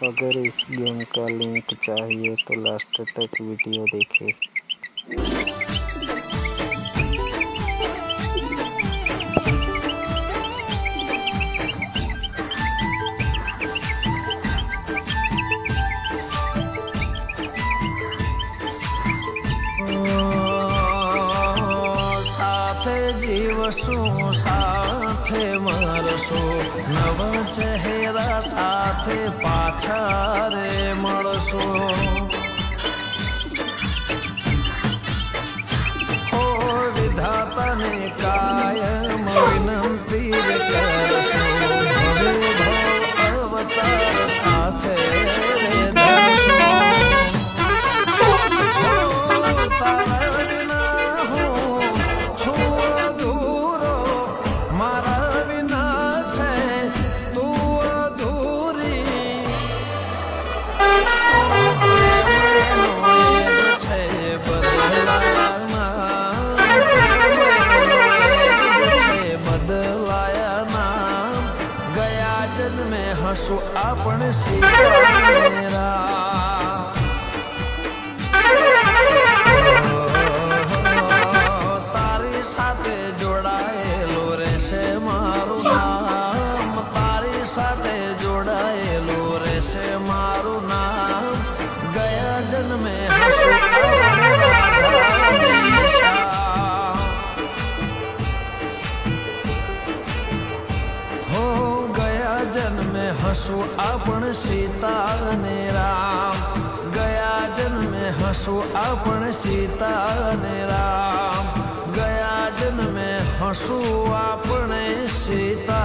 अगर इस गेम का लिंक चाहिए तो लास्ट तक वीडियो देखें। जीवसु साथे मरसु नव चेहरा साथे पाछा रे मळसु हो विधाताने कायम विनंती करसु भवे भव अवतार साथे रे धरसु हो तारा विना हूँ छुआ दूरो मारा विना छे तू अधूरी छे बदलाना बदलाया ना गया जन्मे हंसू आपण सीरा में हो गया जन्म में हंसू आपण सीता ने राम गया जन्म में हंसू आपण सीता ने राम गया जन्म में हंसू आपणे सीता